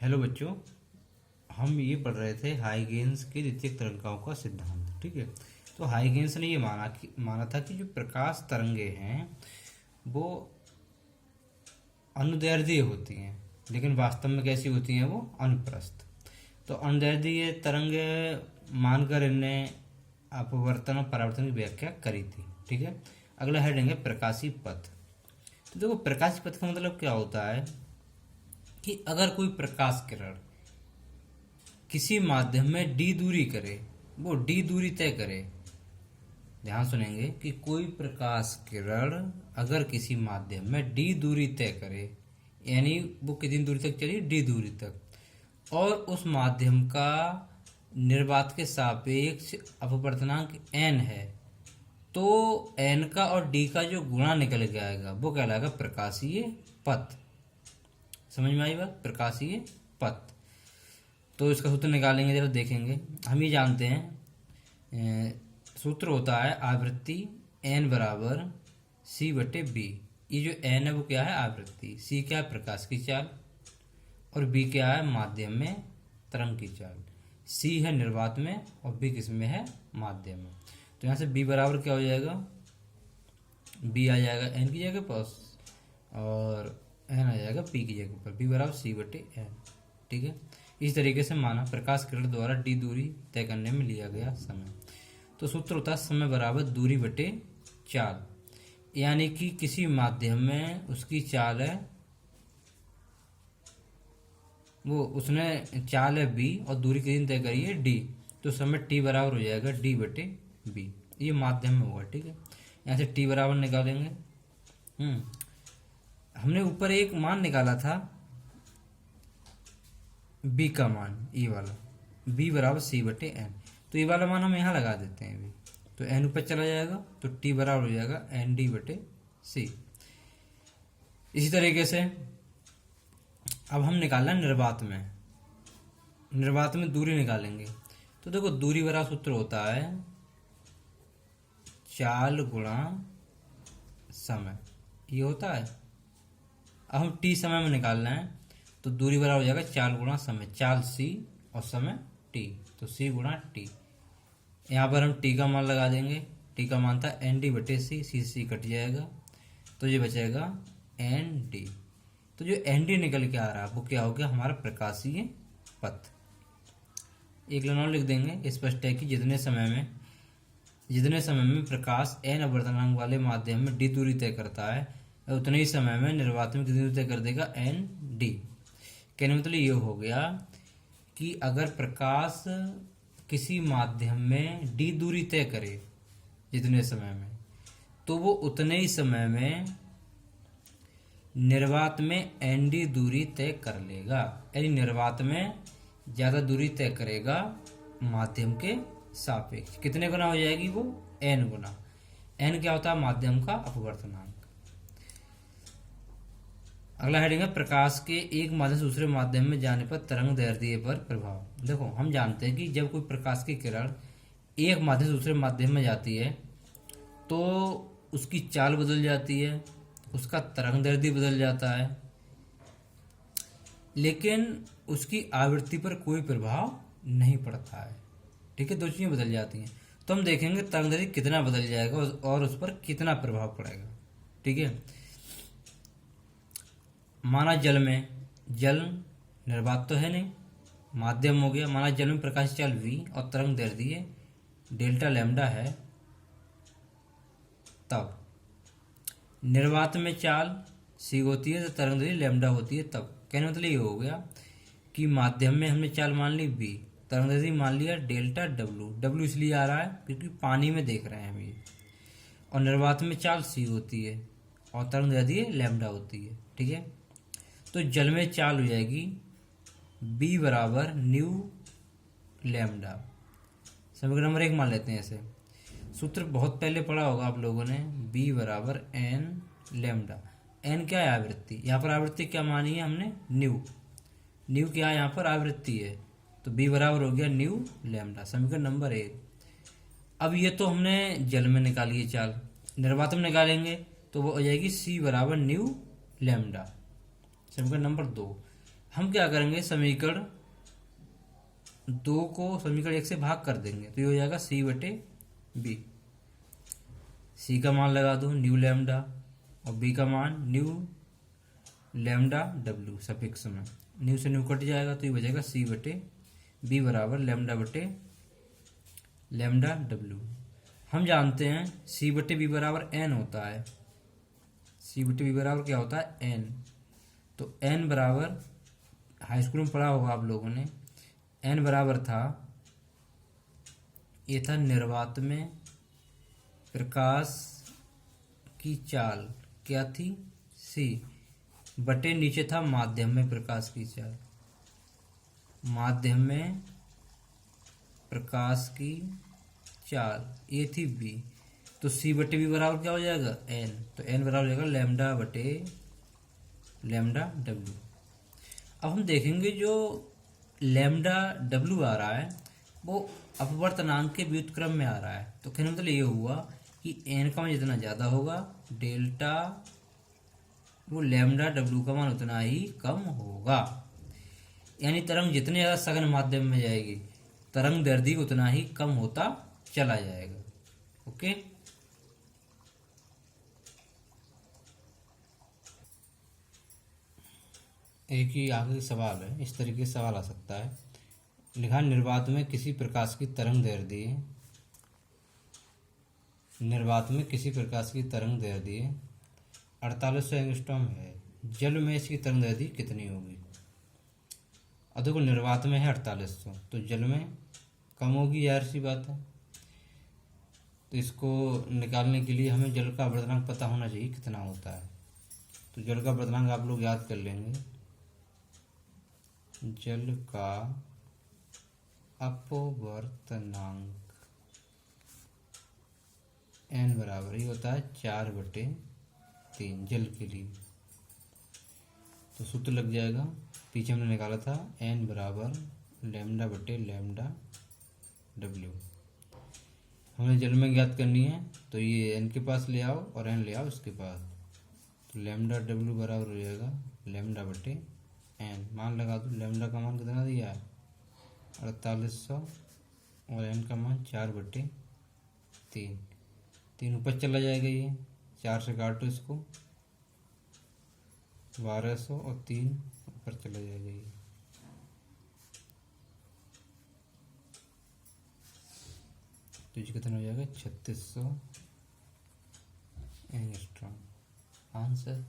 Hello बच्चों। हम ये पढ़ रहे थे हाइगेन्स के द्वितीयक तरंगाओं का सिद्धांत। ठीक है। तो हाइगेन्स ने ये माना था कि जो प्रकाश तरंगे हैं वो अनुदैर्ध्य होती हैं, लेकिन वास्तव में कैसी होती हैं? वो अनुप्रस्थ। तो अनुदैर्ध्य तरंगे मानकर इनने अपवर्तन और परावर्तन की व्याख्या करी थी। ठीक है। अगला हेडिंग है प्रकाशी पथ। तो देखो, प्रकाशी पथ का मतलब क्या होता है कि अगर कोई प्रकाश किरण किसी माध्यम में डी दूरी करे, वो डी दूरी तय करे। ध्यान सुनेंगे कि कोई प्रकाश किरण अगर किसी माध्यम में डी दूरी तय करे, यानी वो कितनी दूरी तक चली? डी दूरी तक, और उस माध्यम का निर्वात के सापेक्ष अपवर्तनांक n है, तो n का और d का जो गुणा निकल के आएगा वो कहलाएगा प्रकाशीय पथ। समझ में आई बात? प्रकाशीय पथ। तो इसका सूत्र निकालेंगे, जरा देखेंगे। हम ये जानते हैं, सूत्र होता है आवृत्ति n बराबर c/b। ये जो n है वो क्या है? आवृत्ति। c क्या है? प्रकाश की चाल। और b क्या है? माध्यम में तरंग की चाल। c है निर्वात में और b किस में है? माध्यम में। तो यहाँ से b बराबर क्या हो जाएगा? b आ जाएगा n की जगह पर और n आ जाएगा p की जगह पर। b बराबर c/n। ठीक है। इस तरीके से माना प्रकाश किरण द्वारा डी दूरी तय करने में लिया गया समय। तो सूत्र होता है समय बराबर दूरी बटे चाल, यानी कि किसी माध्यम में उसकी चाल है, वो उसने चाल है b और दूरी कितनी तय करी है? d। तो समय t बराबर हो जाएगा d बटे b। ये माध्यम में होगा। ठीक है। यहाँ से t बराबर निकालेंगे। हमने ऊपर एक मान निकाला था b का मान, e वाला, b बराबर c/n। तो ये वाला मान हम यहाँ लगा देते हैं b, तो n ऊपर चला जाएगा, तो t बराबर हो जाएगा ND/c। इसी तरीके से अब हम निकालना निर्वात में। निर्वात में दूरी निकालेंगे। तो देखो, दूरी बराबर सूत्र होता है चाल गुणा समय। ये होता है। अब हम t समय में निकालना है, तो दूरी बराबर हो जाएगा चाल गुणा समय। चाल c और समय t, तो c गुणा t। यहाँ पर हम t का मान लगा देंगे। t का मान था ND/c, c से कट जाएगा, तो ये बचेगा ND। तो जो ND निकल के आ रहा है वो क्या हो गया? हमारा प्रकाशीय पथ। एक लाइन और लिख देंगे। स्पष्ट है कि जितने समय में प्रकाश n अपवर्तनांक वाले माध्यम में d दूरी तय करता है, उतने ही समय में निर्वात में कितनी दूरी तय कर देगा? ND। कहने मतलब ये हो गया कि अगर प्रकाश किसी माध्यम में d दूरी तय करे जितने समय में, तो वो उतने ही समय में निर्वात में ND दूरी तय कर लेगा, यानी निर्वात में ज़्यादा दूरी तय करेगा माध्यम के सापेक्ष। कितने गुना हो जाएगी वो? n गुना। n क्या होता है? माध्यम का अपवर्तनांक। अगला हेडिंग है प्रकाश के एक माध्यम से दूसरे माध्यम में जाने पर तरंग दैर्ध्य पर प्रभाव। देखो, हम जानते हैं कि जब कोई प्रकाश की किरण एक माध्यम से दूसरे माध्यम में जाती है तो उसकी चाल बदल जाती है, उसका तरंग दैर्ध्य बदल जाता है, लेकिन उसकी आवृत्ति पर कोई प्रभाव नहीं पड़ता है। ठीक है। दो चीजें बदल जाती हैं। तो हम देखेंगे तरंग दैर्ध्य कितना बदल जाएगा और उस पर कितना प्रभाव पड़ेगा। ठीक है। माना जल में, जल निर्वात तो है नहीं, माध्यम हो गया। माना जल में प्रकाश चाल v और तरंग दैर्ध्य डेल्टा लैम्डा है, तब निर्वात में चाल c होती है तो तरंग दैर्ध्य लैम्डा होती है तब। कहने मतलब ये हो गया कि माध्यम में हमने चाल मान ली v, तरंग दैर्ध्य मान लिया डेल्टा w इसलिए आ रहा है क्योंकि पानी में देख रहे हैं हम ये, और निर्वात में चाल c होती है और तरंग दैर्ध्य लैम्डा होती है। ठीक है। तो जल में चाल हो जाएगी b बराबर न्यू लैम्डा। समीकरण नंबर 1 मान लेते हैं ऐसे। सूत्र बहुत पहले पढ़ा होगा आप लोगों ने, b बराबर n लैम्डा। n क्या है? आवृत्ति। यहाँ पर आवृत्ति क्या मानी है हमने? न्यू क्या है? यहाँ पर आवृत्ति है, तो b बराबर हो गया न्यू लैम्डा। समीकरण नंबर 1। अब ये तो हमने जल में निकाली है चाल, निर्वात में निकालेंगे तो वो हो जाएगी c बराबर न्यू लैम्डा। समीकरण नंबर 2। हम क्या करेंगे, समीकरण 2 को समीकरण 1 से भाग कर देंगे, तो ये हो जाएगा सी बटे बी। सी का मान लगा दो न्यू लैम्डा और बी का मान न्यू लैम्डा डब्ल्यू सफिक्स में, न्यू से न्यू कट जाएगा तो ये बचेगा सी बटे बी बराबर लैम्डा बटे लैम्डा डब्ल्यू। हम जानते हैं सी बटे बी बराबर एन होता है, सी बटे बी बराबर क्या होता है, एन। तो एन बराबर, हाई स्कूल में पढ़ा होगा आप लोगों ने, एन बराबर था, ये था निर्वात में प्रकाश की चाल, क्या थी, सी, बटे नीचे था माध्यम में प्रकाश की चाल, माध्यम में प्रकाश की चाल, ये थी बी। तो सी बटे बी बराबर क्या हो जाएगा, एन। तो एन बराबर हो जाएगा लैम्डा बटे लैम्डा डब्ल्यू। अब हम देखेंगे जो लैम्डा डब्ल्यू आ रहा है वो अपवर्तनांक के व्युत्क्रम में आ रहा है। तो कहने मतलब ये हुआ कि एन का मान जितना ज़्यादा होगा डेल्टा वो लैम्डा डब्ल्यू का मान उतना ही कम होगा। यानी तरंग जितने ज़्यादा सघन माध्यम में जाएगी तरंग दैर्ध्य उतना ही कम होता चला जाएगा। ओके, एक ही आखिरी सवाल है, इस तरीके से सवाल आ सकता है। लिखा निर्वात में किसी प्रकाश की तरंग दैर्ध्य, निर्वात में किसी प्रकाश की तरंग दैर्ध्य 4800 एंगस्ट्रॉम है, जल में इसकी तरंग दैर्ध्य कितनी होगी। अब देखो निर्वात में है 4800, तो जल में कम होगी, यार सी बात है। तो इसको निकालने के लिए हमें जल का अपवर्तनांक पता होना चाहिए कितना होता है। तो जल का अपवर्तनांक आप लोग याद कर लेंगे, जल का अपवर्तनांक n बराबर ही होता है 4/3 जल के लिए। तो सूत्र लग जाएगा, पीछे हमने निकाला था n बराबर लैम्डा बटे लैम्डा डब्ल्यू। हमें जल में ज्ञात करनी है, तो ये n के पास ले आओ और n ले आओ इसके पास। तो लैम्डा डब्ल्यू बराबर हो जाएगा लैम्डा बटे n। मान लगा दो, लैम्डा का मान कितना दिया है 4800 और n का मान 4/3। 3 ऊपर चला जाएगा, ये 4 से काटो इसको, 1200 और 3 ऊपर चला जाएगा ये। तो ये कितना हो जाएगा 3600 एंगस्ट्रॉम। आंसर